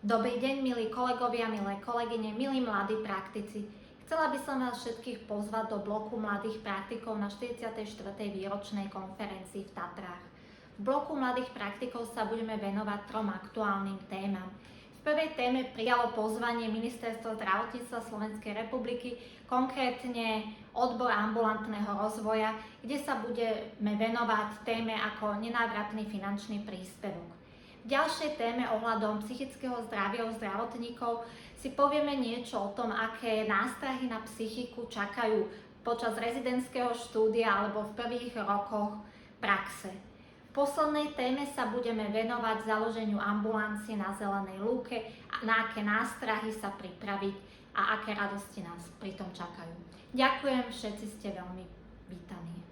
Dobrý deň, milí kolegovia, milé kolegyne, milí mladí praktici. Chcela by som vás všetkých pozvať do bloku mladých praktikov na 44. výročnej konferencii v Tatrách. V bloku mladých praktikov sa budeme venovať 3 aktuálnym témam. V prvej téme prijalo pozvanie Ministerstvo zdravotníctva Slovenskej republiky, konkrétne odbor ambulantného rozvoja, kde sa budeme venovať téme ako nenávratný finančný príspevok. V ďalšej téme ohľadom psychického zdravia u zdravotníkov si povieme niečo o tom, aké nástrahy na psychiku čakajú počas rezidentského štúdia alebo v prvých rokoch praxe. V poslednej téme sa budeme venovať založeniu ambulancie na Zelenej lúke a na aké nástrahy sa pripraviť a aké radosti nás pri tom čakajú. Ďakujem, všetci ste veľmi vítaní.